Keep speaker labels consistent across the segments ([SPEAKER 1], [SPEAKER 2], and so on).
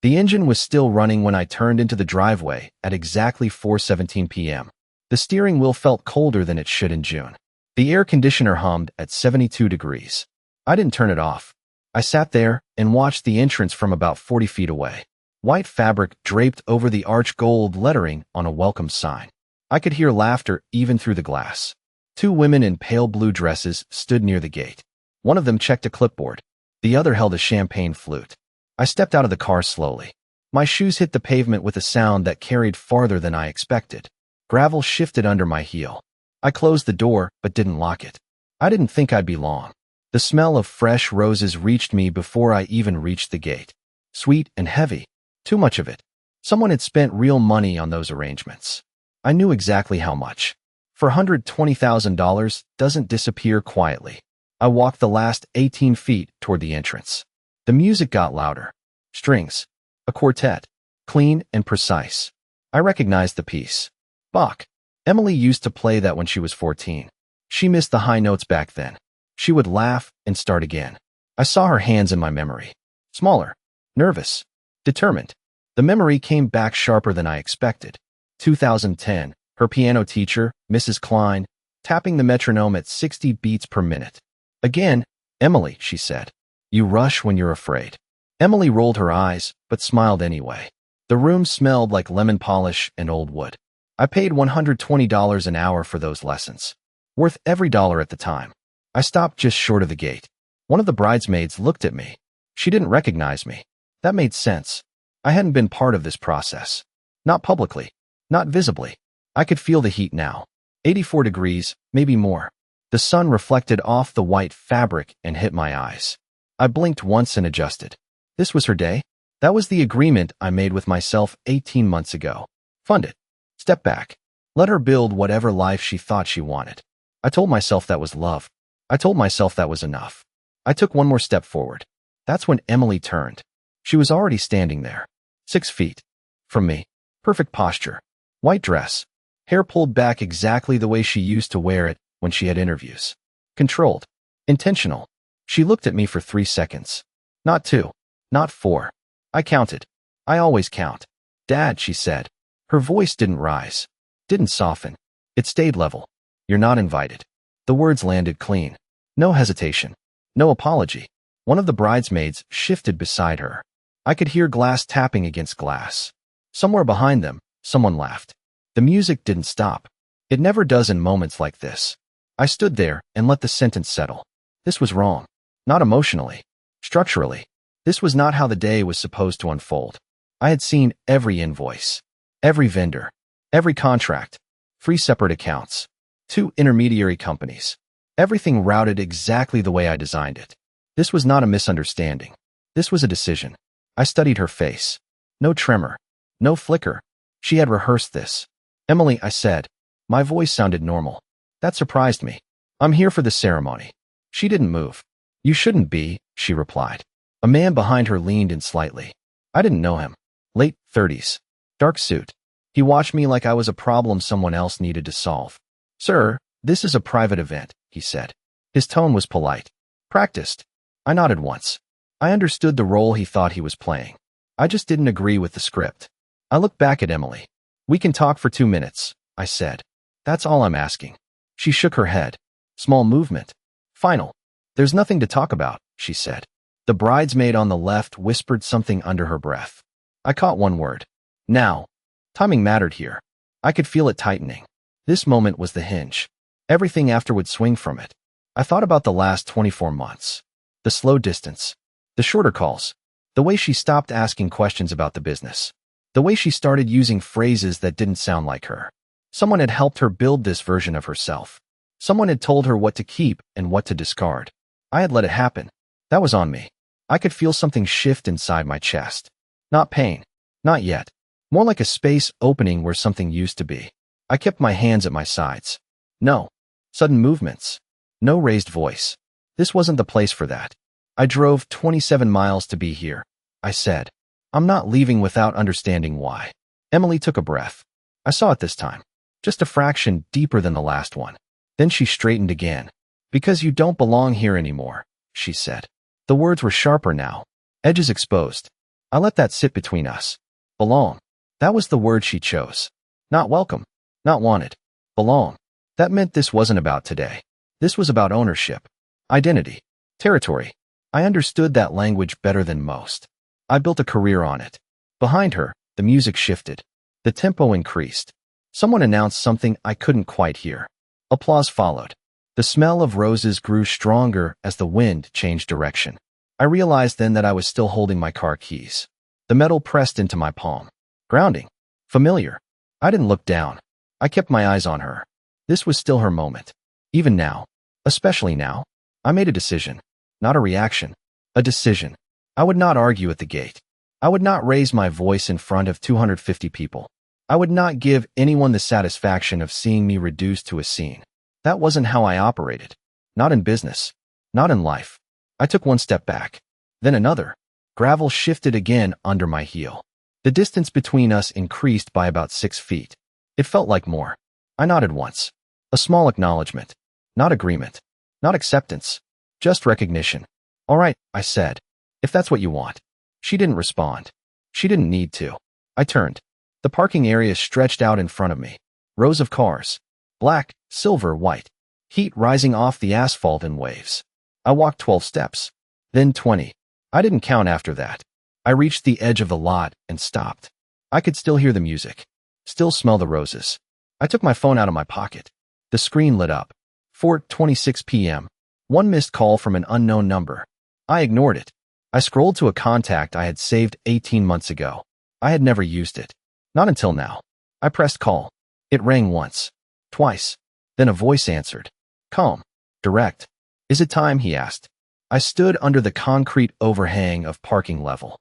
[SPEAKER 1] The engine was still running when I turned into the driveway at exactly 4:17 p.m. The steering wheel felt colder than it should in June. The air conditioner hummed at 72 degrees. I didn't turn it off. I sat there and watched the entrance from about 40 feet away. White fabric draped over the arch, gold lettering on a welcome sign. I could hear laughter even through the glass. Two women in pale blue dresses stood near the gate. One of them checked a clipboard. The other held a champagne flute. I stepped out of the car slowly. My shoes hit the pavement with a sound that carried farther than I expected. Gravel shifted under my heel. I closed the door, but didn't lock it. I didn't think I'd be long. The smell of fresh roses reached me before I even reached the gate. Sweet and heavy. Too much of it. Someone had spent real money on those arrangements. I knew exactly how much. $420,000 doesn't disappear quietly. I walked the last 18 feet toward the entrance. The music got louder. Strings. A quartet. Clean and precise. I recognized the piece. Bach. Emily used to play that when she was 14. She missed the high notes back then. She would laugh and start again. I saw her hands in my memory. Smaller. Nervous. Determined. The memory came back sharper than I expected. 2010. Her piano teacher, Mrs. Klein, tapping the metronome at 60 beats per minute. Again, Emily, she said. You rush when you're afraid. Emily rolled her eyes, but smiled anyway. The room smelled like lemon polish and old wood. I paid $120 an hour for those lessons. Worth every dollar at the time. I stopped just short of the gate. One of the bridesmaids looked at me. She didn't recognize me. That made sense. I hadn't been part of this process. Not publicly. Not visibly. I could feel the heat now. 84 degrees, maybe more. The sun reflected off the white fabric and hit my eyes. I blinked once and adjusted. This was her day? That was the agreement I made with myself 18 months ago. Fund it. Step back. Let her build whatever life she thought she wanted. I told myself that was love. I told myself that was enough. I took one more step forward. That's when Emily turned. She was already standing there. 6 feet from me. Perfect posture. White dress. Hair pulled back exactly the way she used to wear it when she had interviews. Controlled. Intentional. She looked at me for 3 seconds. Not 2. Not 4. I counted. I always count. Dad, she said. Her voice didn't rise. Didn't soften. It stayed level. You're not invited. The words landed clean. No hesitation. No apology. One of the bridesmaids shifted beside her. I could hear glass tapping against glass. Somewhere behind them, someone laughed. The music didn't stop. It never does in moments like this. I stood there and let the sentence settle. This was wrong. Not emotionally. Structurally. This was not how the day was supposed to unfold. I had seen every invoice. Every vendor. Every contract. 3 separate accounts. 2 intermediary companies. Everything routed exactly the way I designed it. This was not a misunderstanding. This was a decision. I studied her face. No tremor. No flicker. She had rehearsed this. Emily, I said. My voice sounded normal. That surprised me. I'm here for the ceremony. She didn't move. You shouldn't be, she replied. A man behind her leaned in slightly. I didn't know him. Late 30s. Dark suit. He watched me like I was a problem someone else needed to solve. Sir, this is a private event, he said. His tone was polite. Practiced. I nodded once. I understood the role he thought he was playing. I just didn't agree with the script. I looked back at Emily. We can talk for 2 minutes, I said. That's all I'm asking. She shook her head. Small movement. Final. There's nothing to talk about, she said. The bridesmaid on the left whispered something under her breath. I caught one word. Now. Timing mattered here. I could feel it tightening. This moment was the hinge. Everything after would swing from it. I thought about the last 24 months. The slow distance. The shorter calls. The way she stopped asking questions about the business. The way she started using phrases that didn't sound like her. Someone had helped her build this version of herself. Someone had told her what to keep and what to discard. I had let it happen. That was on me. I could feel something shift inside my chest. Not pain. Not yet. More like a space opening where something used to be. I kept my hands at my sides. No. Sudden movements. No raised voice. This wasn't the place for that. I drove 27 miles to be here. I said. I'm not leaving without understanding why. Emily took a breath. I saw it this time. Just a fraction deeper than the last one. Then she straightened again. Because you don't belong here anymore, she said. The words were sharper now. Edges exposed. I let that sit between us. Belong. That was the word she chose. Not welcome. Not wanted. Belong. That meant this wasn't about today. This was about ownership. Identity. Territory. I understood that language better than most. I built a career on it. Behind her, the music shifted. The tempo increased. Someone announced something I couldn't quite hear. Applause followed. The smell of roses grew stronger as the wind changed direction. I realized then that I was still holding my car keys. The metal pressed into my palm. Grounding. Familiar. I didn't look down. I kept my eyes on her. This was still her moment. Even now. Especially now. I made a decision. Not a reaction. A decision. I would not argue at the gate. I would not raise my voice in front of 250 people. I would not give anyone the satisfaction of seeing me reduced to a scene. That wasn't how I operated. Not in business. Not in life. I took one step back. Then another. Gravel shifted again under my heel. The distance between us increased by about 6 feet. It felt like more. I nodded once. A small acknowledgement. Not agreement. Not acceptance. Just recognition. All right, I said. If that's what you want. She didn't respond. She didn't need to. I turned. The parking area stretched out in front of me. Rows of cars. Black, silver, white. Heat rising off the asphalt in waves. I walked 12 steps. Then 20. I didn't count after that. I reached the edge of the lot and stopped. I could still hear the music. Still smell the roses. I took my phone out of my pocket. The screen lit up. 4:26 p.m. One missed call from an unknown number. I ignored it. I scrolled to a contact I had saved 18 months ago. I had never used it. Not until now. I pressed call. It rang once. Twice. Then a voice answered. Calm. Direct. Is it time? He asked. I stood under the concrete overhang of parking level.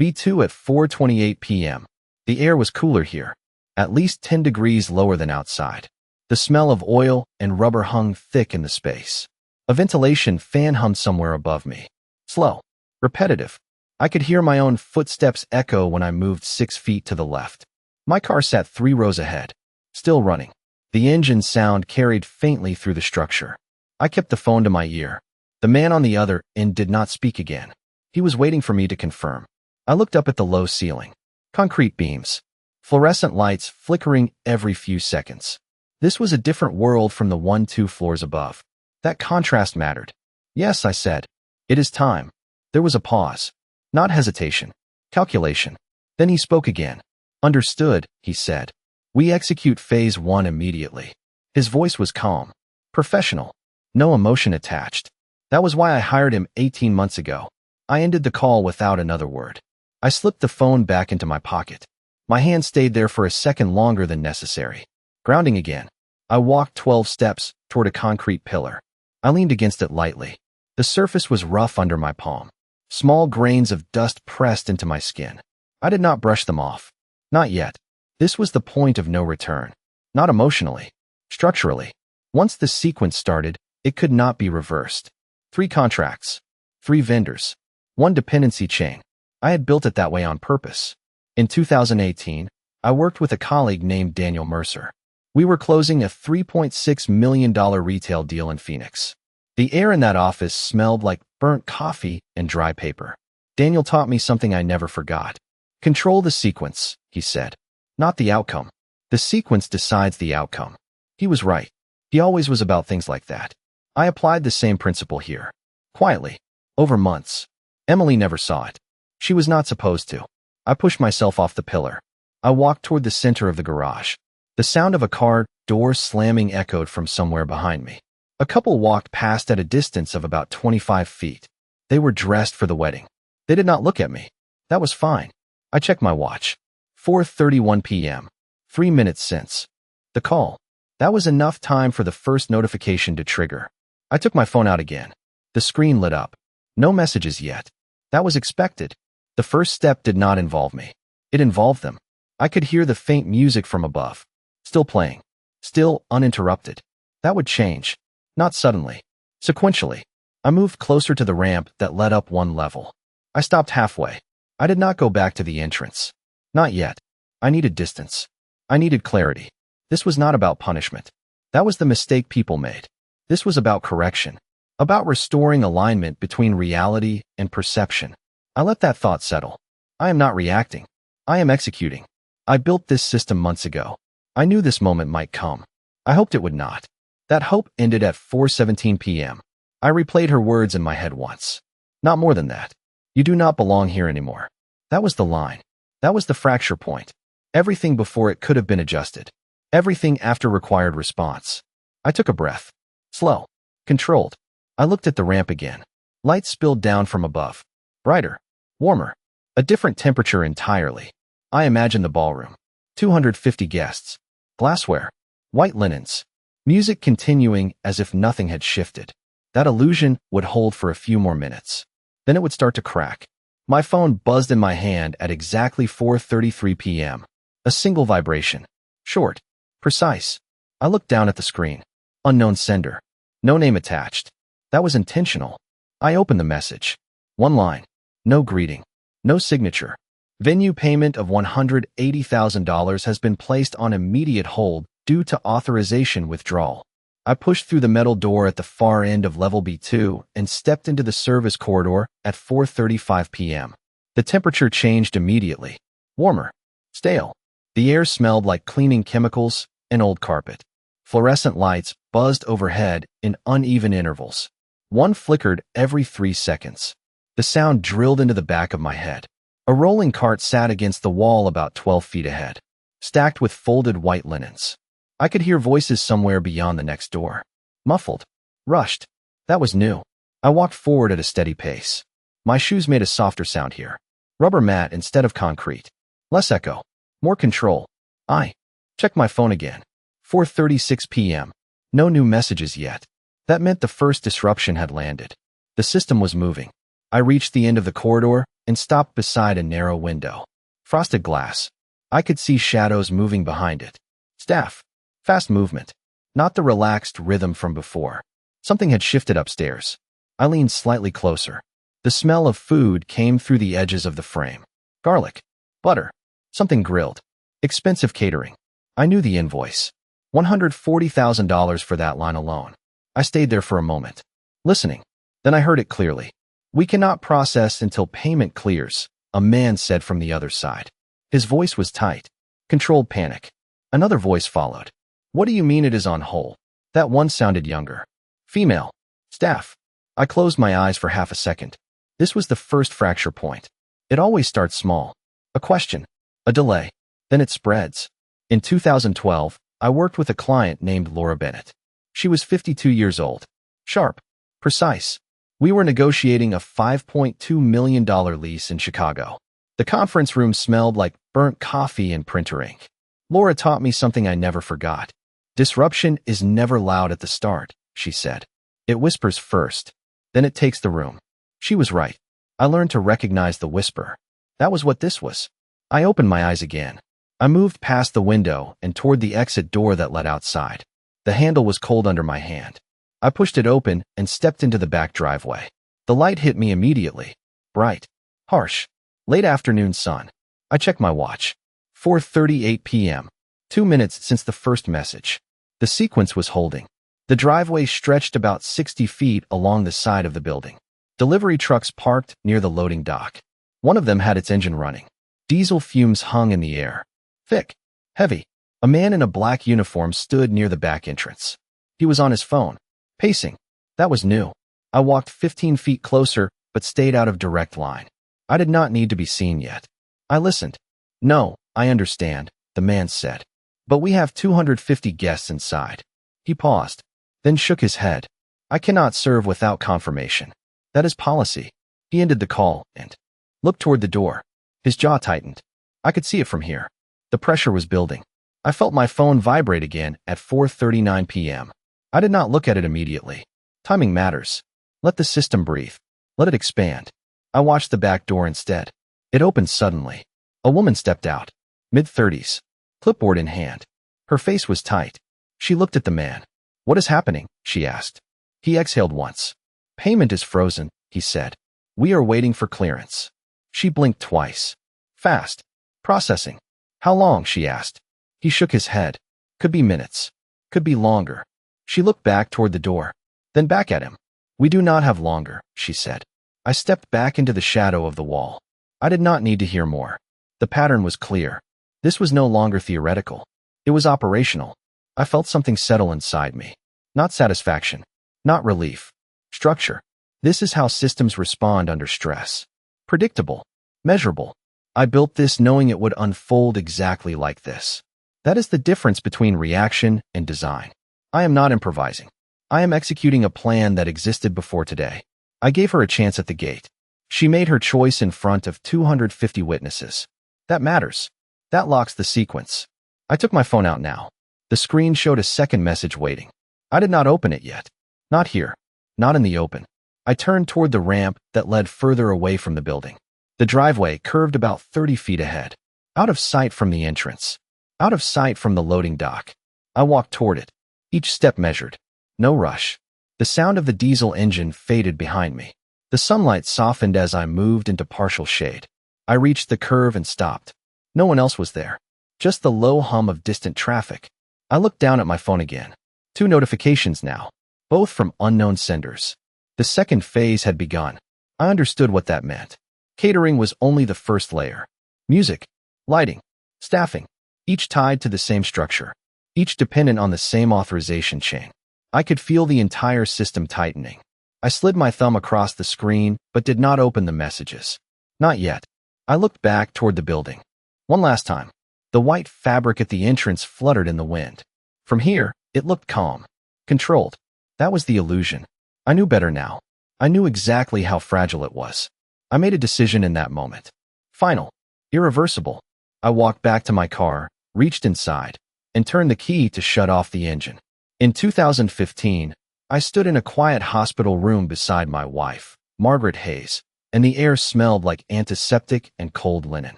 [SPEAKER 1] B2 at 4:28 p.m. The air was cooler here. At least 10 degrees lower than outside. The smell of oil and rubber hung thick in the space. A ventilation fan hummed somewhere above me. Slow. Repetitive. I could hear my own footsteps echo when I moved 6 feet to the left. My car sat 3 rows ahead. Still running. The engine sound carried faintly through the structure. I kept the phone to my ear. The man on the other end did not speak again. He was waiting for me to confirm. I looked up at the low ceiling. Concrete beams. Fluorescent lights flickering every few seconds. This was a different world from the 1-2 floors above. That contrast mattered. Yes, I said. It is time. There was a pause. Not hesitation. Calculation. Then he spoke again. Understood, he said. We execute phase 1 immediately. His voice was calm. Professional. No emotion attached. That was why I hired him 18 months ago. I ended the call without another word. I slipped the phone back into my pocket. My hand stayed there for a second longer than necessary. Grounding again. I walked 12 steps toward a concrete pillar. I leaned against it lightly. The surface was rough under my palm. Small grains of dust pressed into my skin. I did not brush them off. Not yet. This was the point of no return. Not emotionally. Structurally. Once the sequence started, it could not be reversed. 3 contracts. 3 vendors. 1 dependency chain. I had built it that way on purpose. In 2018, I worked with a colleague named Daniel Mercer. We were closing a $3.6 million retail deal in Phoenix. The air in that office smelled like burnt coffee and dry paper. Daniel taught me something I never forgot. Control the sequence, he said. Not the outcome. The sequence decides the outcome. He was right. He always was about things like that. I applied the same principle here. Quietly. Over months. Emily never saw it. She was not supposed to. I pushed myself off the pillar. I walked toward the center of the garage. The sound of a car door slamming echoed from somewhere behind me. A couple walked past at a distance of about 25 feet. They were dressed for the wedding. They did not look at me. That was fine. I checked my watch. 4:31 p.m. 3 minutes since. The call. That was enough time for the first notification to trigger. I took my phone out again. The screen lit up. No messages yet. That was expected. The first step did not involve me. It involved them. I could hear the faint music from above. Still playing. Still uninterrupted. That would change. Not suddenly. Sequentially. I moved closer to the ramp that led up 1 level. I stopped halfway. I did not go back to the entrance. Not yet. I needed distance. I needed clarity. This was not about punishment. That was the mistake people made. This was about correction. About restoring alignment between reality and perception. I let that thought settle. I am not reacting. I am executing. I built this system months ago. I knew this moment might come. I hoped it would not. That hope ended at 4:17 p.m. I replayed her words in my head once. Not more than that. You do not belong here anymore. That was the line. That was the fracture point. Everything before it could have been adjusted. Everything after required response. I took a breath. Slow. Controlled. I looked at the ramp again. Light spilled down from above. Brighter. Warmer. A different temperature entirely. I imagined the ballroom. 250 guests. Glassware. White linens. Music continuing as if nothing had shifted. That illusion would hold for a few more minutes. Then it would start to crack. My phone buzzed in my hand at exactly 4:33 p.m. A single vibration. Short. Precise. I looked down at the screen. Unknown sender. No name attached. That was intentional. I opened the message. One line. No greeting. No signature. Venue payment of $180,000 has been placed on immediate hold due to authorization withdrawal. I pushed through the metal door at the far end of level B2 and stepped into the service corridor at 4:35 p.m. The temperature changed immediately. Warmer. Stale. The air smelled like cleaning chemicals and old carpet. Fluorescent lights buzzed overhead in uneven intervals. One flickered every 3 seconds. The sound drilled into the back of my head. A rolling cart sat against the wall about 12 feet ahead, stacked with folded white linens. I could hear voices somewhere beyond the next door. Muffled. Rushed. That was new. I walked forward at a steady pace. My shoes made a softer sound here. Rubber mat instead of concrete. Less echo. More control. I checked my phone again. 4:36 p.m. No new messages yet. That meant the first disruption had landed. The system was moving. I reached the end of the corridor and stopped beside a narrow window. Frosted glass. I could see shadows moving behind it. Staff. Fast movement. Not the relaxed rhythm from before. Something had shifted upstairs. I leaned slightly closer. The smell of food came through the edges of the frame. Garlic. Butter. Something grilled. Expensive catering. I knew the invoice. $140,000 for that line alone. I stayed there for a moment, listening. Then I heard it clearly. We cannot process until payment clears, a man said from the other side. His voice was tight. Controlled panic. Another voice followed. What do you mean it is on hold? That one sounded younger. Female. Staff. I closed my eyes for half a second. This was the first fracture point. It always starts small. A question. A delay. Then it spreads. In 2012, I worked with a client named Laura Bennett. She was 52 years old. Sharp. Precise. We were negotiating a $5.2 million lease in Chicago. The conference room smelled like burnt coffee and printer ink. Laura taught me something I never forgot. Disruption is never loud at the start, she said. It whispers first. Then it takes the room. She was right. I learned to recognize the whisper. That was what this was. I opened my eyes again. I moved past the window and toward the exit door that led outside. The handle was cold under my hand. I pushed it open and stepped into the back driveway. The light hit me immediately. Bright. Harsh. Late afternoon sun. I checked my watch. 4:38 p.m. 2 minutes since the first message. The sequence was holding. The driveway stretched about 60 feet along the side of the building. Delivery trucks parked near the loading dock. One of them had its engine running. Diesel fumes hung in the air. Thick. Heavy. A man in a black uniform stood near the back entrance. He was on his phone. Pacing. That was new. I walked 15 feet closer, but stayed out of direct line. I did not need to be seen yet. I listened. No, I understand, the man said. But we have 250 guests inside. He paused, then shook his head. I cannot serve without confirmation. That is policy. He ended the call and looked toward the door. His jaw tightened. I could see it from here. The pressure was building. I felt my phone vibrate again at 4:39 p.m. I did not look at it immediately. Timing matters. Let the system breathe. Let it expand. I watched the back door instead. It opened suddenly. A woman stepped out. Mid-30s. Clipboard in hand. Her face was tight. She looked at the man. What is happening? She asked. He exhaled once. Payment is frozen, he said. We are waiting for clearance. She blinked twice. Fast. Processing. How long? She asked. He shook his head. Could be minutes. Could be longer. She looked back toward the door. Then back at him. We do not have longer, she said. I stepped back into the shadow of the wall. I did not need to hear more. The pattern was clear. This was no longer theoretical. It was operational. I felt something settle inside me. Not satisfaction. Not relief. Structure. This is how systems respond under stress. Predictable. Measurable. I built this knowing it would unfold exactly like this. That is the difference between reaction and design. I am not improvising. I am executing a plan that existed before today. I gave her a chance at the gate. She made her choice in front of 250 witnesses. That matters. That locks the sequence. I took my phone out now. The screen showed a second message waiting. I did not open it yet. Not here. Not in the open. I turned toward the ramp that led further away from the building. The driveway curved about 30 feet ahead. Out of sight from the entrance. Out of sight from the loading dock. I walked toward it. Each step measured. No rush. The sound of the diesel engine faded behind me. The sunlight softened as I moved into partial shade. I reached the curve and stopped. No one else was there. Just the low hum of distant traffic. I looked down at my phone again. 2 notifications now. Both from unknown senders. The second phase had begun. I understood what that meant. Catering was only the first layer. Music, lighting, staffing, each tied to the same structure. Each dependent on the same authorization chain. I could feel the entire system tightening. I slid my thumb across the screen, but did not open the messages. Not yet. I looked back toward the building. One last time. The white fabric at the entrance fluttered in the wind. From here, it looked calm. Controlled. That was the illusion. I knew better now. I knew exactly how fragile it was. I made a decision in that moment. Final. Irreversible. I walked back to my car, reached inside, and turned the key to shut off the engine. In 2015, I stood in a quiet hospital room beside my wife, Margaret Hayes, and the air smelled like antiseptic and cold linen.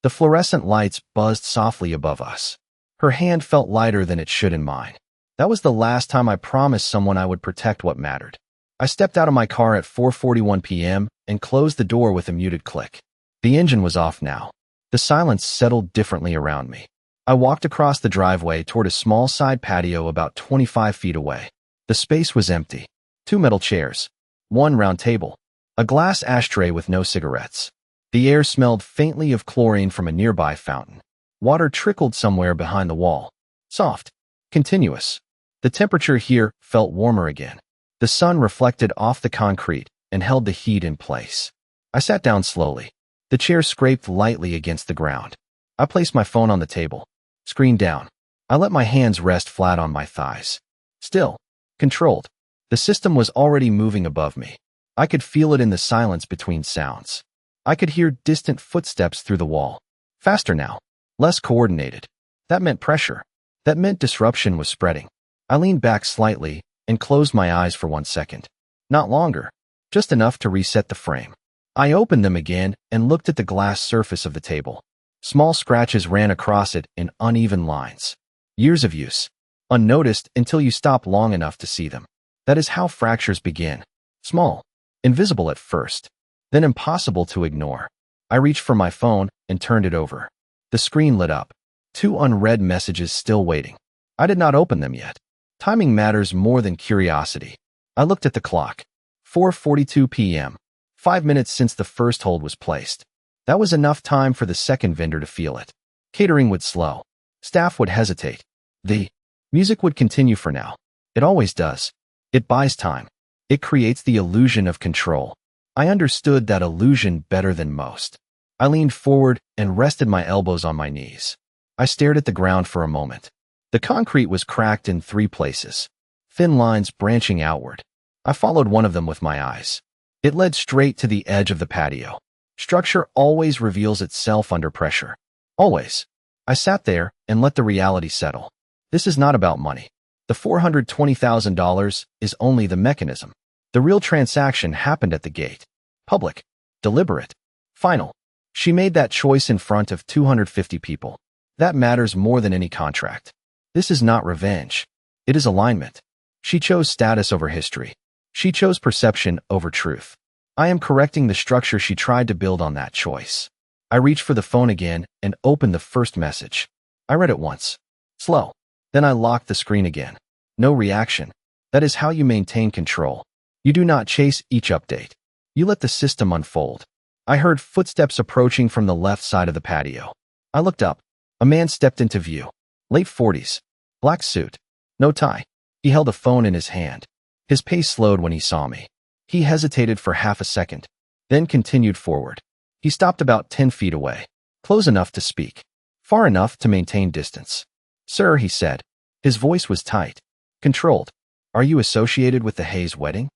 [SPEAKER 1] The fluorescent lights buzzed softly above us. Her hand felt lighter than it should in mine. That was the last time I promised someone I would protect what mattered. I stepped out of my car at 4:41 p.m. and closed the door with a muted click. The engine was off now. The silence settled differently around me. I walked across the driveway toward a small side patio about 25 feet away. The space was empty. 2 metal chairs. 1 round table. A glass ashtray with no cigarettes. The air smelled faintly of chlorine from a nearby fountain. Water trickled somewhere behind the wall. Soft. Continuous. The temperature here felt warmer again. The sun reflected off the concrete and held the heat in place. I sat down slowly. The chair scraped lightly against the ground. I placed my phone on the table. Screen down. I let my hands rest flat on my thighs. Still. Controlled. The system was already moving above me. I could feel it in the silence between sounds. I could hear distant footsteps through the wall. Faster now. Less coordinated. That meant pressure. That meant disruption was spreading. I leaned back slightly and closed my eyes for 1 second. Not longer. Just enough to reset the frame. I opened them again and looked at the glass surface of the table. Small scratches ran across it in uneven lines. Years of use. Unnoticed until you stop long enough to see them. That is how fractures begin. Small. Invisible at first. Then impossible to ignore. I reached for my phone and turned it over. The screen lit up. 2 unread messages still waiting. I did not open them yet. Timing matters more than curiosity. I looked at the clock. 4:42 p.m. 5 minutes since the first hold was placed. That was enough time for the second vendor to feel it. Catering would slow. Staff would hesitate. The music would continue for now. It always does. It buys time. It creates the illusion of control. I understood that illusion better than most. I leaned forward and rested my elbows on my knees. I stared at the ground for a moment. The concrete was cracked in 3 places. Thin lines branching outward. I followed one of them with my eyes. It led straight to the edge of the patio. Structure always reveals itself under pressure. Always. I sat there and let the reality settle. This is not about money. The $420,000 is only the mechanism. The real transaction happened at the gate. Public. Deliberate. Final. She made that choice in front of 250 people. That matters more than any contract. This is not revenge. It is alignment. She chose status over history. She chose perception over truth. I am correcting the structure she tried to build on that choice. I reached for the phone again and opened the first message. I read it once. Slow. Then I locked the screen again. No reaction. That is how you maintain control. You do not chase each update. You let the system unfold. I heard footsteps approaching from the left side of the patio. I looked up. A man stepped into view. Late 40s. Black suit. No tie. He held a phone in his hand. His pace slowed when he saw me. He hesitated for half a second, then continued forward. He stopped about 10 feet away. Close enough to speak. Far enough to maintain distance. Sir, he said. His voice was tight. Controlled. Are you associated with the Hayes wedding?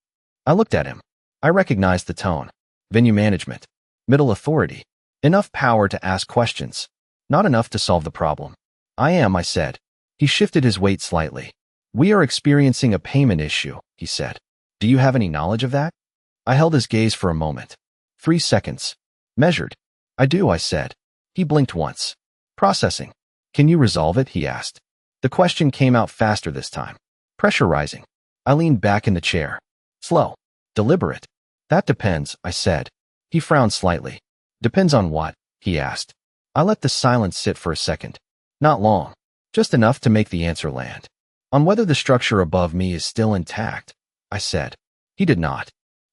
[SPEAKER 1] I looked at him. I recognized the tone. Venue management. Middle authority. Enough power to ask questions. Not enough to solve the problem. I am, I said. He shifted his weight slightly. We are experiencing a payment issue, he said. Do you have any knowledge of that? I held his gaze for a moment. 3 seconds. Measured. I do, I said. He blinked once. Processing. Can you resolve it, he asked. The question came out faster this time. Pressure rising. I leaned back in the chair. Slow. Deliberate. That depends, I said. He frowned slightly. Depends on what? He asked. I let the silence sit for a second. Not long. Just enough to make the answer land. On whether the structure above me is still intact, I said. He did not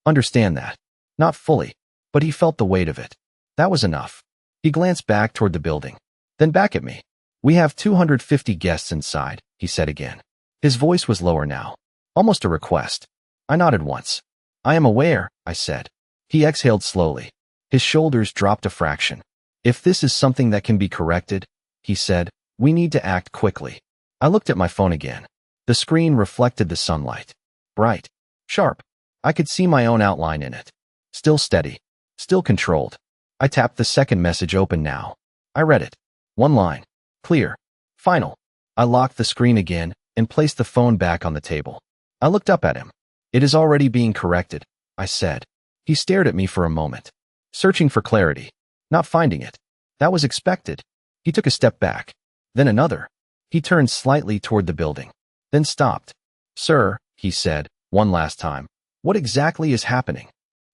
[SPEAKER 1] understand that. Not fully, but he felt the weight of it. That was enough. He glanced back toward the building, then back at me. We have 250 guests inside, he said again. His voice was lower now, almost a request. I nodded once. I am aware, I said. He exhaled slowly. His shoulders dropped a fraction. If this is something that can be corrected, he said, we need to act quickly. I looked at my phone again. The screen reflected the sunlight. Bright. Sharp. I could see my own outline in it. Still steady. Still controlled. I tapped the second message open now. I read it. One line. Clear. Final. I locked the screen again and placed the phone back on the table. I looked up at him. It is already being corrected, I said. He stared at me for a moment, searching for clarity, not finding it. That was expected. He took a step back, then another. He turned slightly toward the building, then stopped. Sir, he said, one last time, what exactly is happening?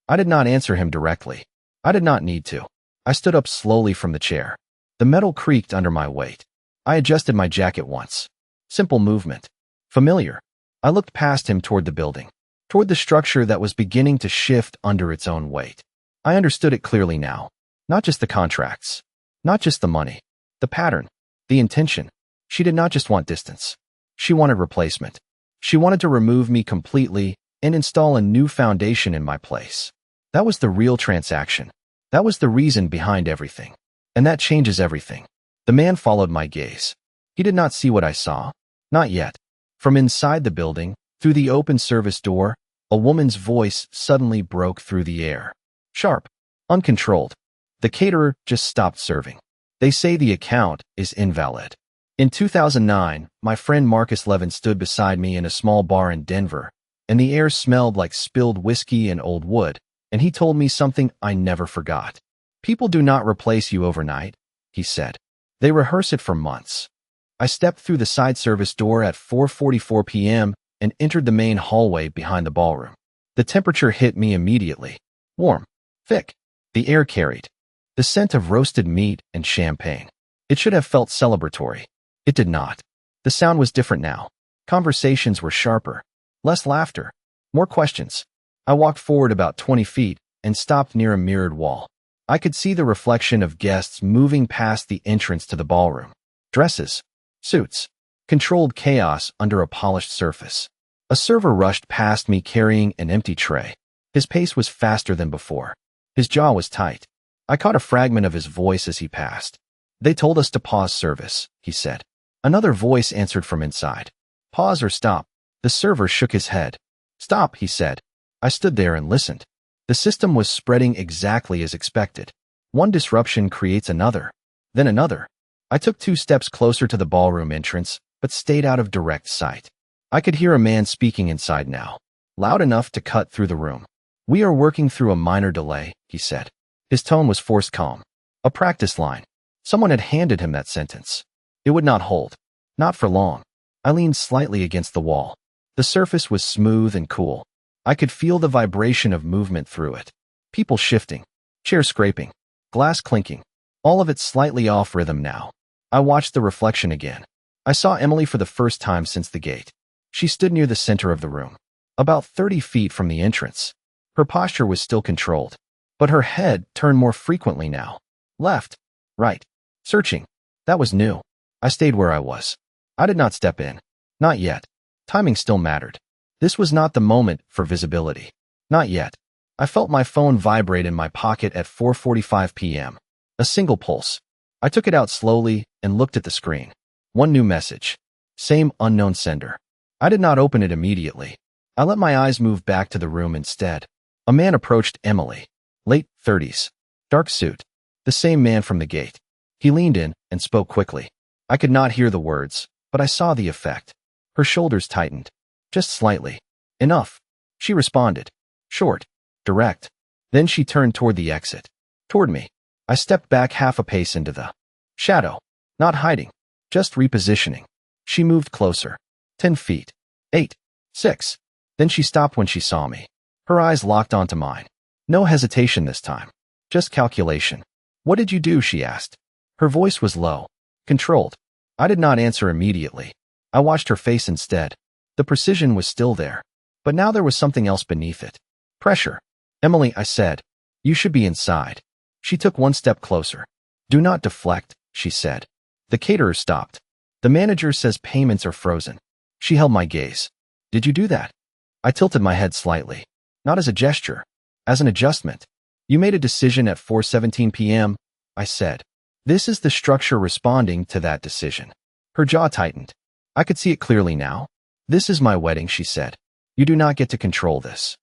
[SPEAKER 1] I did not answer him directly. I did not need to. I stood up slowly from the chair. The metal creaked under my weight. I adjusted my jacket once. Simple movement. Familiar. I looked past him toward the building, toward the structure that was beginning to shift under its own weight. I understood it clearly now. Not just the contracts. Not just the money. The pattern. The intention. She did not just want distance. She wanted replacement. She wanted to remove me completely and install a new foundation in my place. That was the real transaction. That was the reason behind everything. And that changes everything. The man followed my gaze. He did not see what I saw. Not yet. From inside the building, through the open service door, a woman's voice suddenly broke through the air. Sharp. Uncontrolled. The caterer just stopped serving. They say the account is invalid. In 2009, my friend Marcus Levin stood beside me in a small bar in Denver, and the air smelled like spilled whiskey and old wood, and he told me something I never forgot. People do not replace you overnight, he said. They rehearse it for months. I stepped through the side service door at 4:44 p.m. and entered the main hallway behind the ballroom. The temperature hit me immediately. Warm. Thick. The air carried the scent of roasted meat and champagne. It should have felt celebratory. It did not. The sound was different now. Conversations were sharper. Less laughter. More questions. I walked forward about 20 feet and stopped near a mirrored wall. I could see the reflection of guests moving past the entrance to the ballroom. Dresses. Suits. Controlled chaos under a polished surface. A server rushed past me carrying an empty tray. His pace was faster than before. His jaw was tight. I caught a fragment of his voice as he passed. They told us to pause service, he said. Another voice answered from inside. Pause or stop. The server shook his head. Stop, he said. I stood there and listened. The system was spreading exactly as expected. One disruption creates another, then another. I took 2 steps closer to the ballroom entrance, but stayed out of direct sight. I could hear a man speaking inside now, loud enough to cut through the room. We are working through a minor delay, he said. His tone was forced calm. A practice line. Someone had handed him that sentence. It would not hold. Not for long. I leaned slightly against the wall. The surface was smooth and cool. I could feel the vibration of movement through it. People shifting. Chairs scraping. Glass clinking. All of it slightly off rhythm now. I watched the reflection again. I saw Emily for the first time since the gate. She stood near the center of the room, about 30 feet from the entrance. Her posture was still controlled, but her head turned more frequently now. Left, right, searching. That was new. I stayed where I was. I did not step in. Not yet. Timing still mattered. This was not the moment for visibility. Not yet. I felt my phone vibrate in my pocket at 4:45 p.m. A single pulse. I took it out slowly and looked at the screen. One new message. Same unknown sender. I did not open it immediately. I let my eyes move back to the room instead. A man approached Emily. Late 30s. Dark suit. The same man from the gate. He leaned in and spoke quickly. I could not hear the words, but I saw the effect. Her shoulders tightened. Just slightly. Enough. She responded. Short. Direct. Then she turned toward the exit. Toward me. I stepped back half a pace into the shadow. Not hiding. Just repositioning. She moved closer. 10 feet. 8. 6. Then she stopped when she saw me. Her eyes locked onto mine. No hesitation this time. Just calculation. What did you do? She asked. Her voice was low. Controlled. I did not answer immediately. I watched her face instead. The precision was still there. But now there was something else beneath it. Pressure. Emily, I said. You should be inside. She took one step closer. Do not deflect, she said. The caterer stopped. The manager says payments are frozen. She held my gaze. Did you do that? I tilted my head slightly. Not as a gesture. As an adjustment. You made a decision at 4:17 p.m., I said. This is the structure responding to that decision. Her jaw tightened. I could see it clearly now. This is my wedding, she said. You do not get to control this.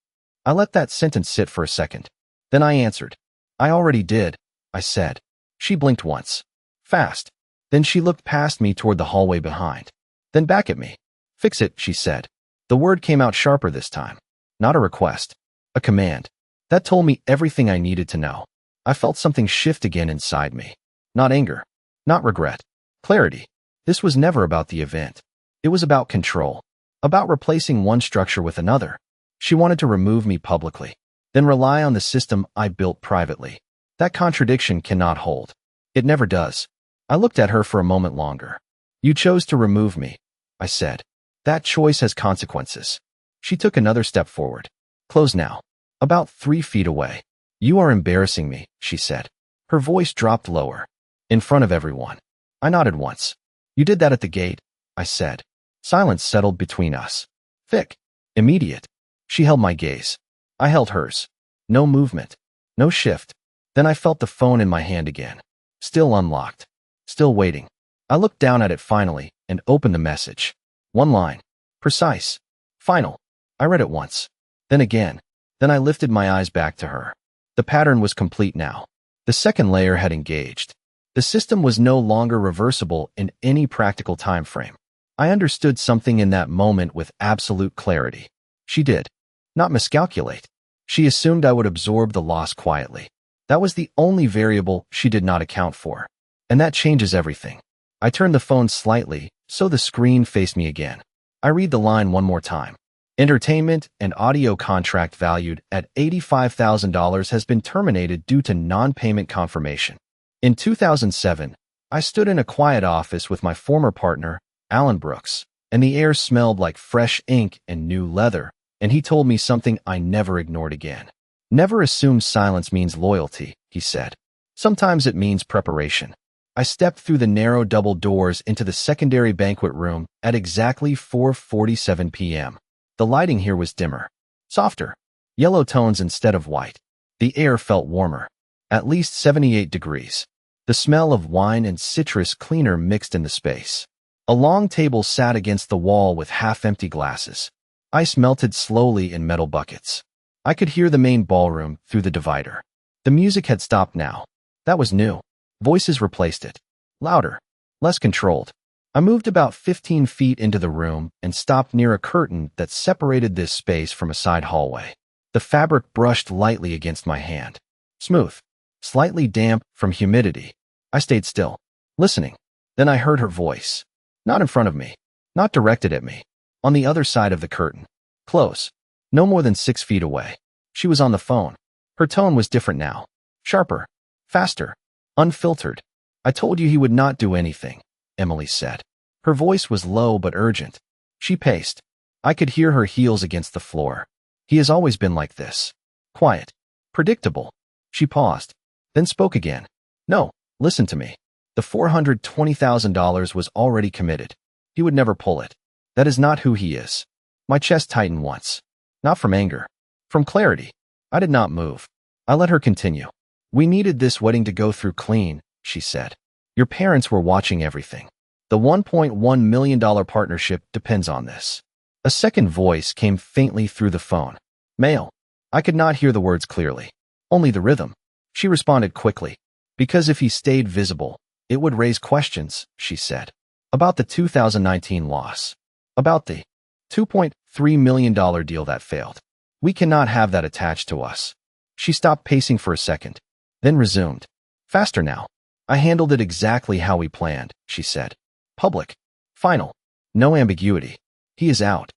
[SPEAKER 1] I let that sentence sit for a second. Then I answered. I already did, I said. She blinked once. Fast. Then she looked past me toward the hallway behind. Then back at me. Fix it, she said. The word came out sharper this time. Not a request. A command. That told me everything I needed to know. I felt something shift again inside me. Not anger. Not regret. Clarity. This was never about the event. It was about control. About replacing one structure with another. She wanted to remove me publicly, then rely on the system I built privately. That contradiction cannot hold. It never does. I looked at her for a moment longer. You chose to remove me, I said. That choice has consequences. She took another step forward. Close now. About 3 feet away. You are embarrassing me, she said. Her voice dropped lower. In front of everyone. I nodded once. You did that at the gate, I said. Silence settled between us. Thick. Immediate. She held my gaze. I held hers. No movement. No shift. Then I felt the phone in my hand again. Still unlocked. Still waiting. I looked down at it finally and opened the message. One line. Precise. Final. I read it once. Then again. Then I lifted my eyes back to her. The pattern was complete now. The second layer had engaged. The system was no longer reversible in any practical time frame. I understood something in that moment with absolute clarity. She did. Not miscalculate. She assumed I would absorb the loss quietly. That was the only variable she did not account for. And that changes everything. I turned the phone slightly, so the screen faced me again. I read the line one more time. Entertainment and audio contract valued at $85,000 has been terminated due to non-payment confirmation. In 2007, I stood in a quiet office with my former partner, Alan Brooks, and the air smelled like fresh ink and new leather, and he told me something I never ignored again. Never assume silence means loyalty, he said. Sometimes it means preparation. I stepped through the narrow double doors into the secondary banquet room at exactly 4:47 p.m. The lighting here was dimmer, softer, yellow tones instead of white. The air felt warmer, at least 78 degrees. The smell of wine and citrus cleaner mixed in the space. A long table sat against the wall with half-empty glasses. Ice melted slowly in metal buckets. I could hear the main ballroom through the divider. The music had stopped now. That was new. Voices replaced it. Louder. Less controlled. I moved about 15 feet into the room and stopped near a curtain that separated this space from a side hallway. The fabric brushed lightly against my hand. Smooth. Slightly damp from humidity. I stayed still, listening. Then I heard her voice. Not in front of me. Not directed at me. On the other side of the curtain. Close. No more than 6 feet away. She was on the phone. Her tone was different now. Sharper. Faster. Unfiltered. I told you he would not do anything, Emily said. Her voice was low but urgent. She paced. I could hear her heels against the floor. He has always been like this. Quiet. Predictable. She paused, then spoke again. No, listen to me. The $420,000 was already committed. He would never pull it. That is not who he is. My chest tightened once. Not from anger. From clarity. I did not move. I let her continue. We needed this wedding to go through clean, she said. Your parents were watching everything. The $1.1 million partnership depends on this. A second voice came faintly through the phone. Male. I could not hear the words clearly. Only the rhythm. She responded quickly. Because if he stayed visible, it would raise questions, she said. About the 2019 loss. About the $2.3 million deal that failed. We cannot have that attached to us. She stopped pacing for a second, then resumed. Faster now. I handled it exactly how we planned, she said. Public. Final. No ambiguity. He is out.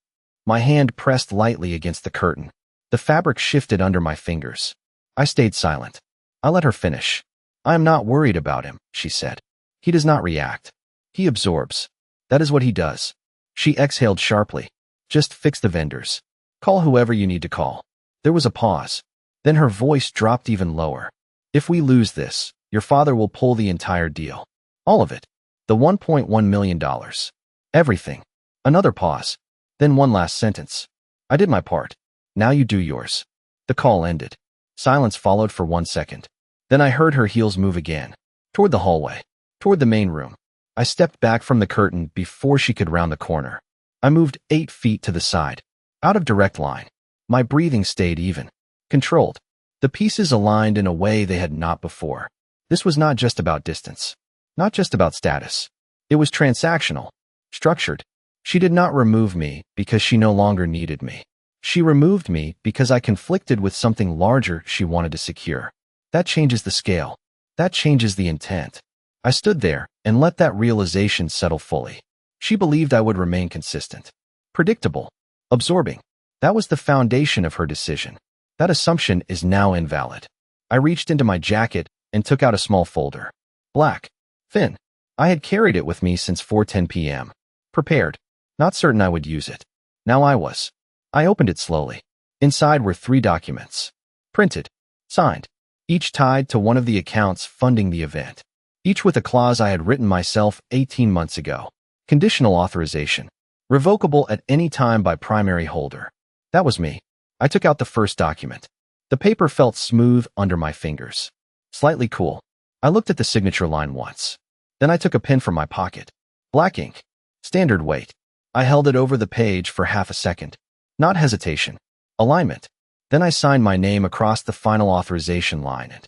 [SPEAKER 1] My hand pressed lightly against the curtain. The fabric shifted under my fingers. I stayed silent. I let her finish. I am not worried about him, she said. He does not react. He absorbs. That is what he does. She exhaled sharply. Just fix the vendors. Call whoever you need to call. There was a pause. Then her voice dropped even lower. If we lose this, your father will pull the entire deal. All of it. The $1.1 million. Everything. Another pause. Then one last sentence. I did my part. Now you do yours. The call ended. Silence followed for 1 second. Then I heard her heels move again. Toward the hallway. Toward the main room. I stepped back from the curtain before she could round the corner. I moved 8 feet to the side. Out of direct line. My breathing stayed even. Controlled. The pieces aligned in a way they had not before. This was not just about distance. Not just about status. It was transactional. Structured. She did not remove me because she no longer needed me. She removed me because I conflicted with something larger she wanted to secure. That changes the scale. That changes the intent. I stood there and let that realization settle fully. She believed I would remain consistent. Predictable. Absorbing. That was the foundation of her decision. That assumption is now invalid. I reached into my jacket and took out a small folder. Black. Thin. I had carried it with me since 4:10 p.m. Prepared. Not certain I would use it. Now I was. I opened it slowly. Inside were 3 documents. Printed. Signed. Each tied to one of the accounts funding the event. Each with a clause I had written myself 18 months ago. Conditional authorization. Revocable at any time by primary holder. That was me. I took out the first document. The paper felt smooth under my fingers. Slightly cool. I looked at the signature line once. Then I took a pen from my pocket. Black ink. Standard weight. I held it over the page for half a second. Not hesitation. Alignment. Then I signed my name across the final authorization line and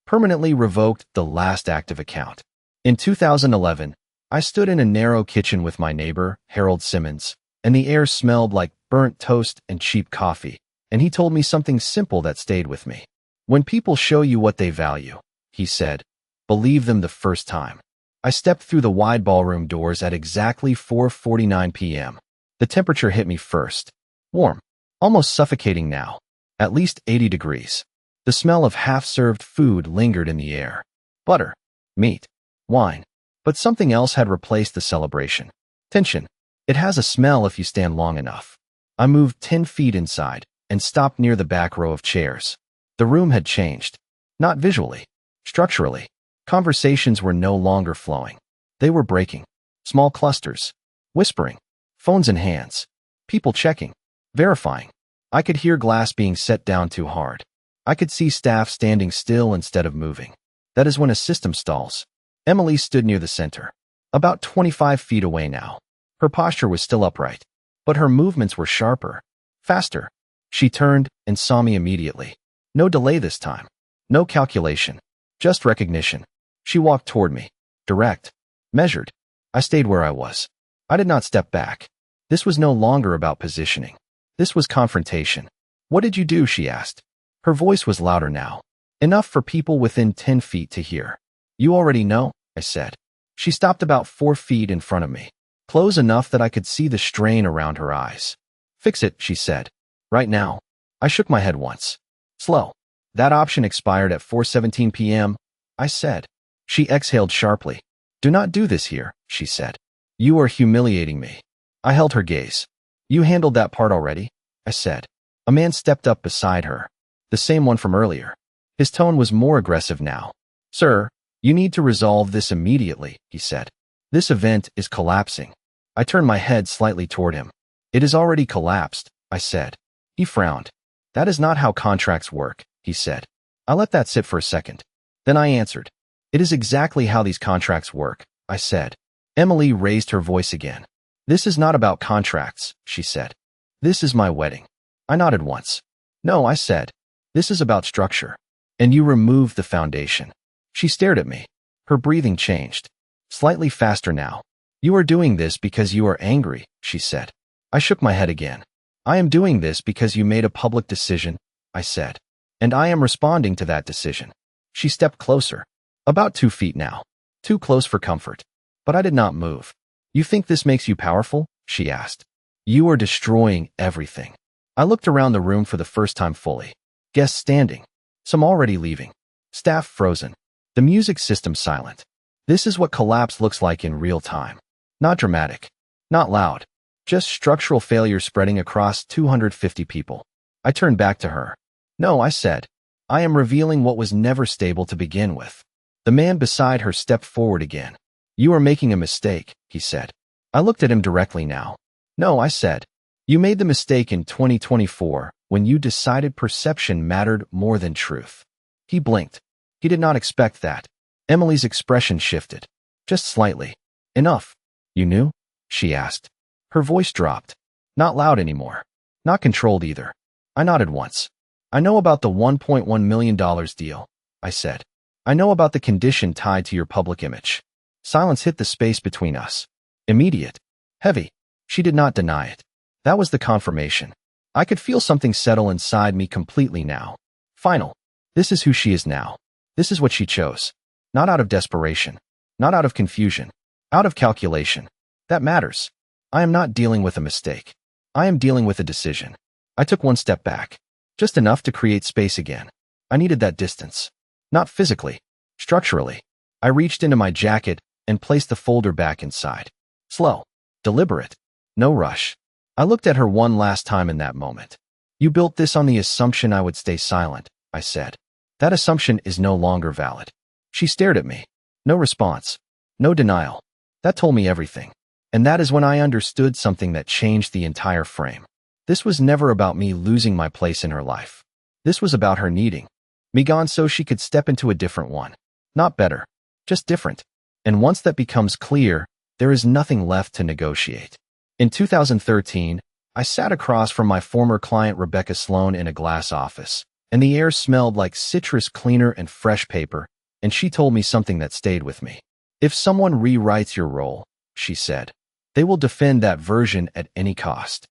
[SPEAKER 1] permanently revoked the last active account. In 2011, I stood in a narrow kitchen with my neighbor, Harold Simmons, and the air smelled like burnt toast and cheap coffee, and he told me something simple that stayed with me. When people show you what they value, he said, believe them the first time. I stepped through the wide ballroom doors at exactly 4:49 p.m. The temperature hit me first. Warm. Almost suffocating now. At least 80 degrees. The smell of half-served food lingered in the air. Butter. Meat. Wine. But something else had replaced the celebration. Tension. It has a smell if you stand long enough. I moved 10 feet inside and stopped near the back row of chairs. The room had changed. Not visually. Structurally. Conversations were no longer flowing. They were breaking. Small clusters. Whispering. Phones in hands. People checking. Verifying. I could hear glass being set down too hard. I could see staff standing still instead of moving. That is when a system stalls. Emily stood near the center. About 25 feet away now. Her posture was still upright, but her movements were sharper. Faster. She turned and saw me immediately. No delay this time. No calculation. Just recognition. She walked toward me. Direct. Measured. I stayed where I was. I did not step back. This was no longer about positioning. This was confrontation. What did you do? She asked. Her voice was louder now. Enough for people within 10 feet to hear. You already know, I said. She stopped about 4 feet in front of me. Close enough that I could see the strain around her eyes. Fix it, she said. Right now. I shook my head once. Slow. That option expired at 4:17 p.m., I said. She exhaled sharply. Do not do this here, she said. You are humiliating me. I held her gaze. You handled that part already, I said. A man stepped up beside her. The same one from earlier. His tone was more aggressive now. Sir, you need to resolve this immediately, he said. This event is collapsing. I turned my head slightly toward him. It has already collapsed, I said. He frowned. That is not how contracts work, he said. I let that sit for a second. Then I answered. It is exactly how these contracts work, I said. Emily raised her voice again. This is not about contracts, she said. This is my wedding. I nodded once. No, I said. This is about structure. And you removed the foundation. She stared at me. Her breathing changed. Slightly faster now. You are doing this because you are angry, she said. I shook my head again. I am doing this because you made a public decision, I said. And I am responding to that decision. She stepped closer. About 2 feet now. Too close for comfort. But I did not move. You think this makes you powerful? She asked. You are destroying everything. I looked around the room for the first time fully. Guests standing. Some already leaving. Staff frozen. The music system silent. This is what collapse looks like in real time. Not dramatic. Not loud. Just structural failure spreading across 250 people. I turned back to her. No, I said. I am revealing what was never stable to begin with. The man beside her stepped forward again. You are making a mistake, he said. I looked at him directly now. No, I said. You made the mistake in 2024 when you decided perception mattered more than truth. He blinked. He did not expect that. Emily's expression shifted. Just slightly. Enough. You knew? She asked. Her voice dropped. Not loud anymore. Not controlled either. I nodded once. I know about the $1.1 million deal, I said. I know about the condition tied to your public image. Silence hit the space between us. Immediate. Heavy. She did not deny it. That was the confirmation. I could feel something settle inside me completely now. Final. This is who she is now. This is what she chose. Not out of desperation. Not out of confusion. Out of calculation. That matters. I am not dealing with a mistake. I am dealing with a decision. I took one step back. Just enough to create space again. I needed that distance. Not physically. Structurally. I reached into my jacket and placed the folder back inside. Slow. Deliberate. No rush. I looked at her one last time in that moment. You built this on the assumption I would stay silent, I said. That assumption is no longer valid. She stared at me. No response. No denial. That told me everything. And that is when I understood something that changed the entire frame. This was never about me losing my place in her life. This was about her needing me gone so she could step into a different one. Not better. Just different. And once that becomes clear, there is nothing left to negotiate. In 2013, I sat across from my former client Rebecca Sloan in a glass office, and the air smelled like citrus cleaner and fresh paper, and she told me something that stayed with me. If someone rewrites your role, she said, they will defend that version at any cost.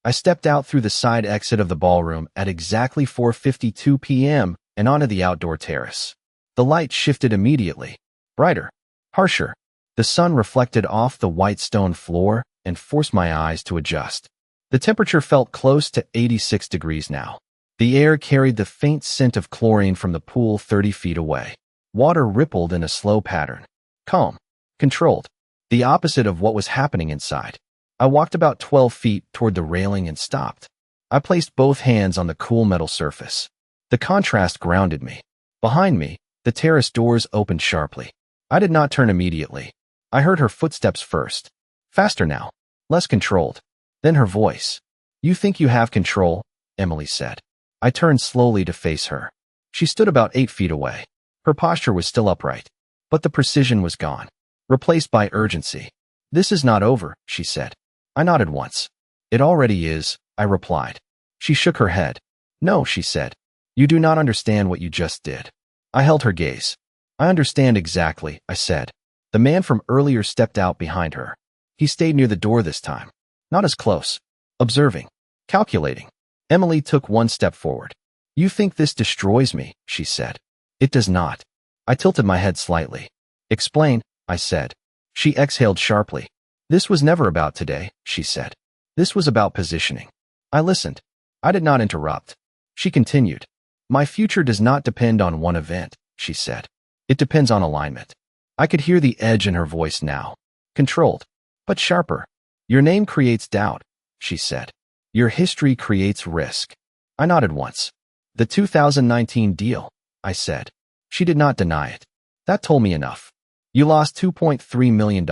[SPEAKER 1] I stepped out through the side exit of the ballroom at exactly 4:52 p.m. and onto the outdoor terrace. The light shifted immediately. Brighter. Harsher. The sun reflected off the white stone floor and forced my eyes to adjust. The temperature felt close to 86 degrees now. The air carried the faint scent of chlorine from the pool 30 feet away. Water rippled in a slow pattern. Calm. Controlled. The opposite of what was happening inside. I walked about 12 feet toward the railing and stopped. I placed both hands on the cool metal surface. The contrast grounded me. Behind me, the terrace doors opened sharply. I did not turn immediately. I heard her footsteps first. Faster now. Less controlled. Then her voice. You think you have control, Emily said. I turned slowly to face her. She stood about 8 feet away. Her posture was still upright, but the precision was gone, replaced by urgency. This is not over, she said. I nodded once. It already is, I replied. She shook her head. No, she said. You do not understand what you just did. I held her gaze. I understand exactly, I said. The man from earlier stepped out behind her. He stayed near the door this time. Not as close. Observing. Calculating. Emily took one step forward. You think this destroys me, she said. It does not. I tilted my head slightly. Explain, I said. She exhaled sharply. This was never about today, she said. This was about positioning. I listened. I did not interrupt. She continued. My future does not depend on one event, she said. It depends on alignment. I could hear the edge in her voice now. Controlled, but sharper. Your name creates doubt, she said. Your history creates risk. I nodded once. The 2019 deal, I said. She did not deny it. That told me enough. You lost $2.3 million,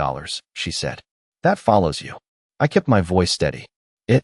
[SPEAKER 1] she said. That follows you. I kept my voice steady. It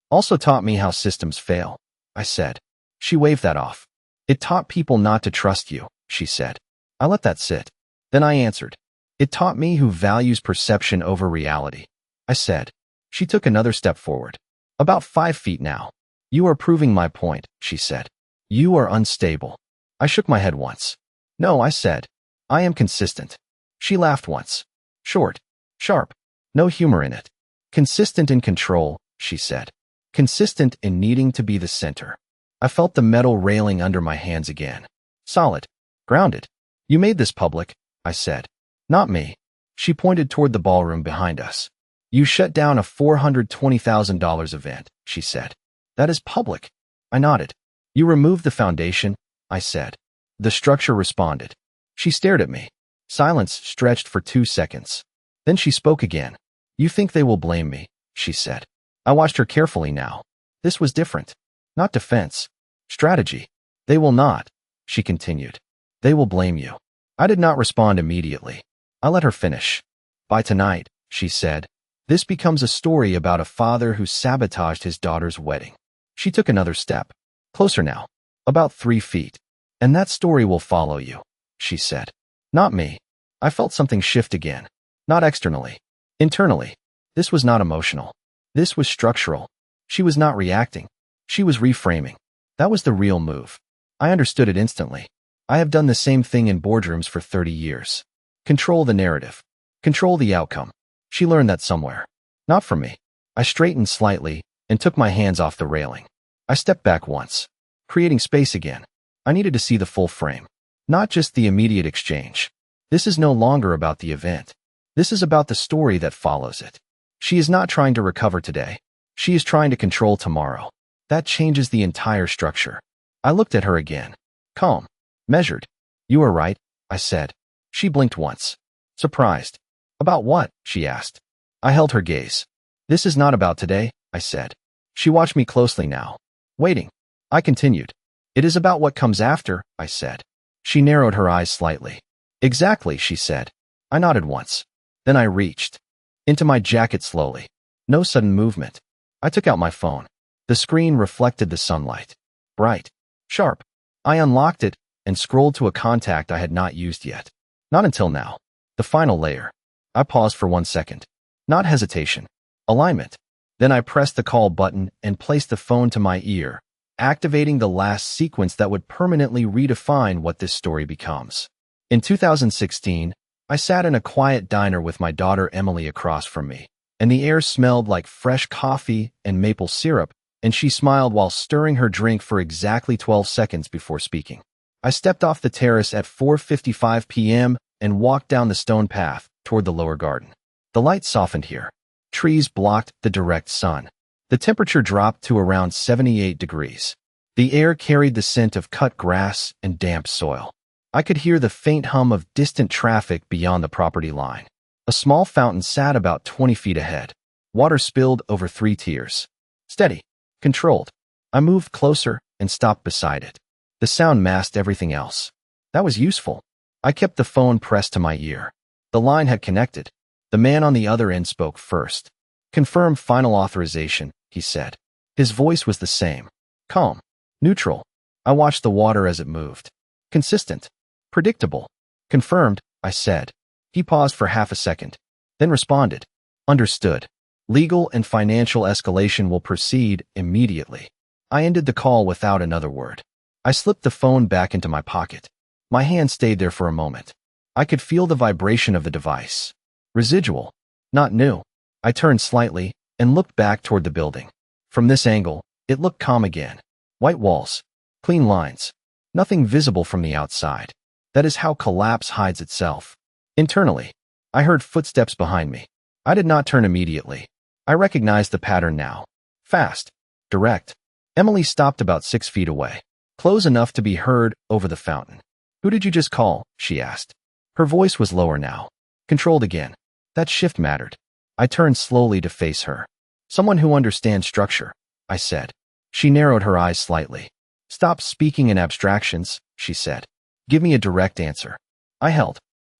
[SPEAKER 1] also taught me how systems fail, I said. She waved that off. It taught people not to trust you, she said. I let that sit. Then I answered. It taught me who values perception over reality, I said. She took another step forward. About 5 feet now. You are proving my point, she said. You are unstable. I shook my head once. No, I said. I am consistent. She laughed once. Short. Sharp. No humor in it. Consistent in control, she said. Consistent in needing to be the center. I felt the metal railing under my hands again. Solid. Grounded. You made this public, I said. Not me. She pointed toward the ballroom behind us. You shut down a $420,000 event, she said. That is public. I nodded. You removed the foundation, I said. The structure responded. She stared at me. Silence stretched for 2 seconds. Then she spoke again. You think they will blame me, she said. I watched her carefully now. This was different. Not defense. Strategy. They will not, she continued. They will blame you. I did not respond immediately. I let her finish. By tonight, she said, this becomes a story about a father who sabotaged his daughter's wedding. She took another step. Closer now. About 3 feet. And that story will follow you, she said. Not me. I felt something shift again. Not externally. Internally. This was not emotional. This was structural. She was not reacting. She was reframing. That was the real move. I understood it instantly. I have done the same thing in boardrooms for 30 years. Control the narrative. Control the outcome. She learned that somewhere. Not from me. I straightened slightly and took my hands off the railing. I stepped back once, creating space again. I needed to see the full frame, not just the immediate exchange. This is no longer about the event. This is about the story that follows it. She is not trying to recover today. She is trying to control tomorrow. That changes the entire structure. I looked at her again. Calm. Measured. You are right, I said. She blinked once. Surprised. About what? She asked. I held her gaze. This is not about today, I said. She watched me closely now. Waiting. I continued. It is about what comes after, I said. She narrowed her eyes slightly. Exactly, she said. I nodded once. Then I reached into my jacket slowly. No sudden movement. I took out my phone. The screen reflected the sunlight. Bright. Sharp. I unlocked it and scrolled to a contact I had not used yet. Not until now. The final layer. I paused for 1 second. Not hesitation. Alignment. Then I pressed the call button and placed the phone to my ear, activating the last sequence that would permanently redefine what this story becomes. In 2016, I sat in a quiet diner with my daughter Emily across from me, and the air smelled like fresh coffee and maple syrup, and she smiled while stirring her drink for exactly 12 seconds before speaking. I stepped off the terrace at 4:55 p.m. and walked down the stone path toward the lower garden. The light softened here. Trees blocked the direct sun. The temperature dropped to around 78 degrees. The air carried the scent of cut grass and damp soil. I could hear the faint hum of distant traffic beyond the property line. A small fountain sat about 20 feet ahead. Water spilled over 3 tiers. Steady. Controlled. I moved closer and stopped beside it. The sound masked everything else. That was useful. I kept the phone pressed to my ear. The line had connected. The man on the other end spoke first. Confirm final authorization, he said. His voice was the same. Calm. Neutral. I watched the water as it moved. Consistent. Predictable. Confirmed, I said. He paused for half a second, then responded. Understood. Legal and financial escalation will proceed immediately. I ended the call without another word. I slipped the phone back into my pocket. My hand stayed there for a moment. I could feel the vibration of the device. Residual. Not new. I turned slightly and looked back toward the building. From this angle, it looked calm again. White walls. Clean lines. Nothing visible from the outside. That is how collapse hides itself. Internally, I heard footsteps behind me. I did not turn immediately. I recognized the pattern now. Fast. Direct. Emily stopped about 6 feet away. Close enough to be heard over the fountain. Who did you just call? She asked. Her voice was lower now. Controlled again. That shift mattered. I turned slowly to face her. Someone who understands structure, I said. She narrowed her eyes slightly. Stop speaking in abstractions, she said. Give me a direct answer. I held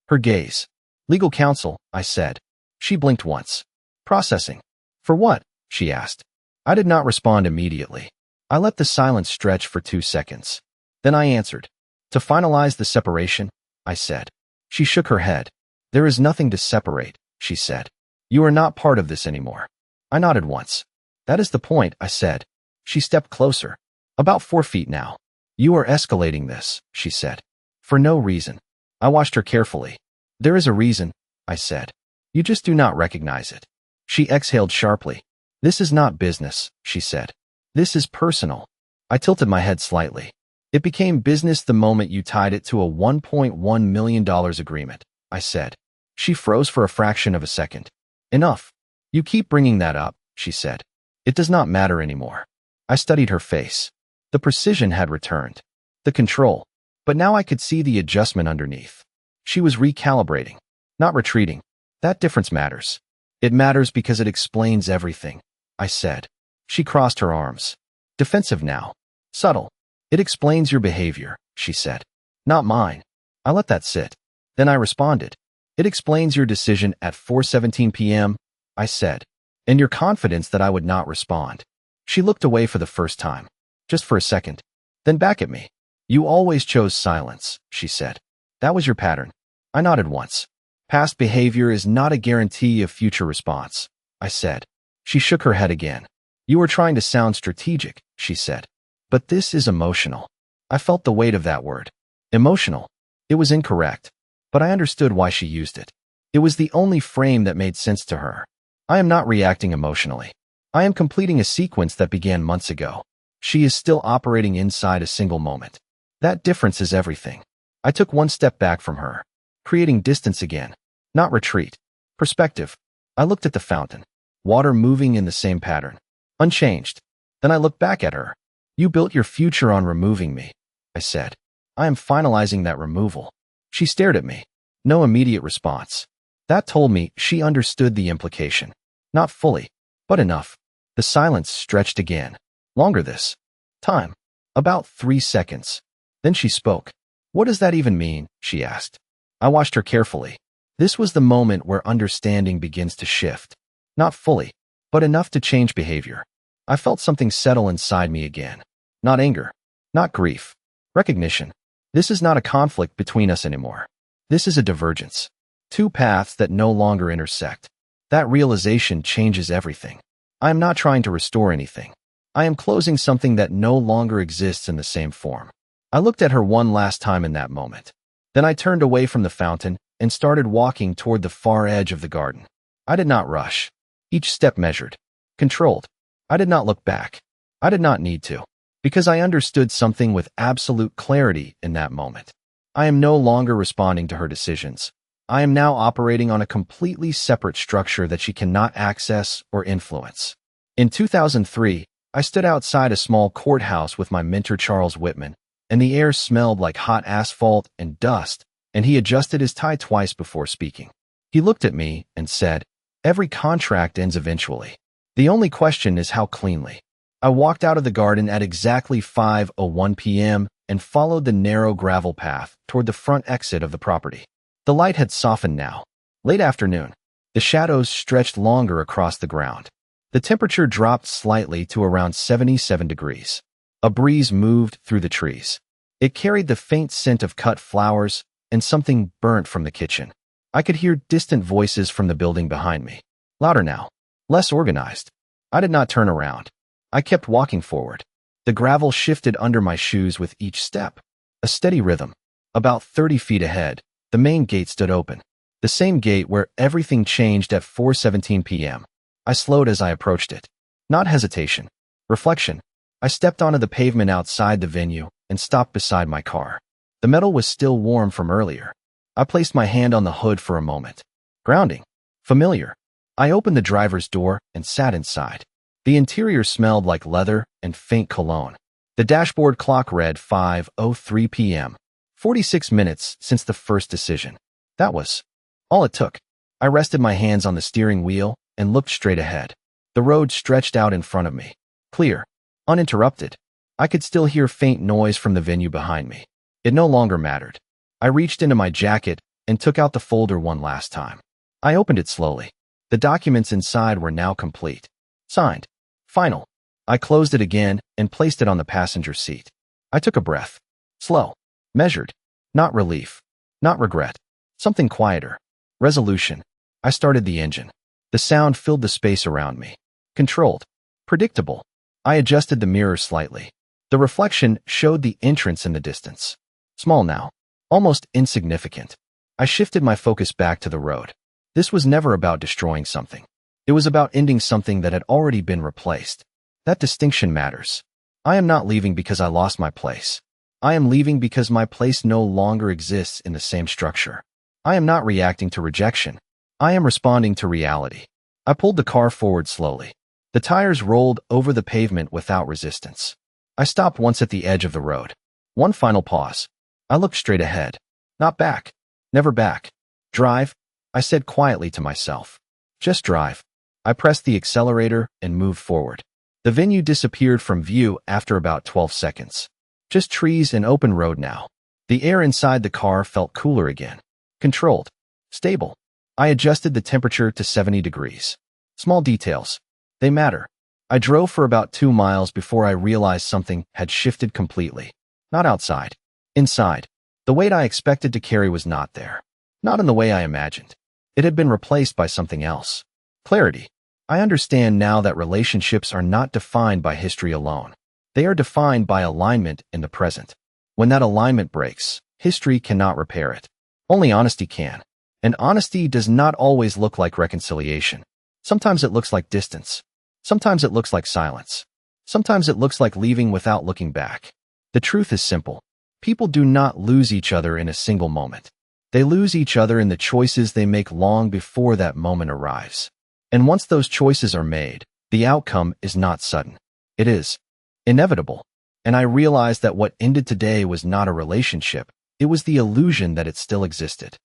[SPEAKER 1] her gaze. Legal counsel, I said. She blinked once. Processing. For what? She asked. I did not respond immediately. I let the silence stretch for 2 seconds. Then I answered. To finalize the separation, I said. She shook her head. There is nothing to separate, she said. You are not part of this anymore. I nodded once. That is the point, I said. She stepped closer. About 4 feet now. You are escalating this, she said. For no reason. I watched her carefully. There is a reason, I said. You just do not recognize it. She exhaled sharply. This is not business, she said. This is personal. I tilted my head slightly. It became business the moment you tied it to a $1.1 million agreement, I said. She froze for a fraction of a second. Enough. You keep bringing that up, she said. It does not matter anymore. I studied her face. The precision had returned. The control. But now I could see the adjustment underneath. She was recalibrating, not retreating. That difference matters. It matters because it explains everything, I said. She crossed her arms. Defensive now. Subtle. It explains your behavior, she said. Not mine. I let that sit. Then I responded. It explains your decision at 4:17 p.m., I said, and your confidence that I would not respond. She looked away for the first time, just for a second, then back at me. You always chose silence, she said. That was your pattern. I nodded once. Past behavior is not a guarantee of future response, I said. She shook her head again. You are trying to sound strategic, she said. But this is emotional. I felt the weight of that word. Emotional. It was incorrect, but I understood why she used it. It was the only frame that made sense to her. I am not reacting emotionally. I am completing a sequence that began months ago. She is still operating inside a single moment. That difference is everything. I took one step back from her, creating distance again, not retreat. Perspective. I looked at the fountain, water moving in the same pattern, unchanged. Then I looked back at her. You built your future on removing me, I said. I am finalizing that removal. She stared at me. No immediate response. That told me she understood the implication. Not fully, but enough. The silence stretched again. Longer this time. About 3 seconds. Then she spoke. What does that even mean? She asked. I watched her carefully. This was the moment where understanding begins to shift. Not fully, but enough to change behavior. I felt something settle inside me again. Not anger. Not grief. Recognition. This is not a conflict between us anymore. This is a divergence. 2 paths that no longer intersect. That realization changes everything. I am not trying to restore anything. I am closing something that no longer exists in the same form. I looked at her one last time in that moment. Then I turned away from the fountain and started walking toward the far edge of the garden. I did not rush. Each step measured. Controlled. I did not look back. I did not need to. Because I understood something with absolute clarity in that moment. I am no longer responding to her decisions. I am now operating on a completely separate structure that she cannot access or influence. In 2003, I stood outside a small courthouse with my mentor Charles Whitman, and the air smelled like hot asphalt and dust, and he adjusted his tie twice before speaking. He looked at me and said, "Every contract ends eventually. The only question is how cleanly." I walked out of the garden at exactly 5:01 p.m. and followed the narrow gravel path toward the front exit of the property. The light had softened now. Late afternoon. The shadows stretched longer across the ground. The temperature dropped slightly to around 77 degrees. A breeze moved through the trees. It carried the faint scent of cut flowers and something burnt from the kitchen. I could hear distant voices from the building behind me. Louder now. Less organized. I did not turn around. I kept walking forward. The gravel shifted under my shoes with each step. A steady rhythm. About 30 feet ahead, the main gate stood open. The same gate where everything changed at 4:17 p.m. I slowed as I approached it. Not hesitation. Reflection. I stepped onto the pavement outside the venue and stopped beside my car. The metal was still warm from earlier. I placed my hand on the hood for a moment. Grounding. Familiar. I opened the driver's door and sat inside. The interior smelled like leather and faint cologne. The dashboard clock read 5:03 p.m. 46 minutes since the first decision. That was all it took. I rested my hands on the steering wheel and looked straight ahead. The road stretched out in front of me. Clear. Uninterrupted. I could still hear faint noise from the venue behind me. It no longer mattered. I reached into my jacket and took out the folder one last time. I opened it slowly. The documents inside were now complete. Signed. Final. I closed it again and placed it on the passenger seat. I took a breath. Slow. Measured. Not relief. Not regret. Something quieter. Resolution. I started the engine. The sound filled the space around me. Controlled. Predictable. I adjusted the mirror slightly. The reflection showed the entrance in the distance. Small now. Almost insignificant. I shifted my focus back to the road. This was never about destroying something. It was about ending something that had already been replaced. That distinction matters. I am not leaving because I lost my place. I am leaving because my place no longer exists in the same structure. I am not reacting to rejection. I am responding to reality. I pulled the car forward slowly. The tires rolled over the pavement without resistance. I stopped once at the edge of the road. One final pause. I looked straight ahead. Not back. Never back. Drive, I said quietly to myself. Just drive. I pressed the accelerator and moved forward. The venue disappeared from view after about 12 seconds. Just trees and open road now. The air inside the car felt cooler again. Controlled. Stable. I adjusted the temperature to 70 degrees. Small details. They matter. I drove for about 2 miles before I realized something had shifted completely. Not outside. Inside. The weight I expected to carry was not there. Not in the way I imagined. It had been replaced by something else. Clarity. I understand now that relationships are not defined by history alone. They are defined by alignment in the present. When that alignment breaks, history cannot repair it. Only honesty can. And honesty does not always look like reconciliation. Sometimes it looks like distance. Sometimes it looks like silence. Sometimes it looks like leaving without looking back. The truth is simple. People do not lose each other in a single moment. They lose each other in the choices they make long before that moment arrives. And once those choices are made, the outcome is not sudden. It is inevitable. And I realized that what ended today was not a relationship. It was the illusion that it still existed.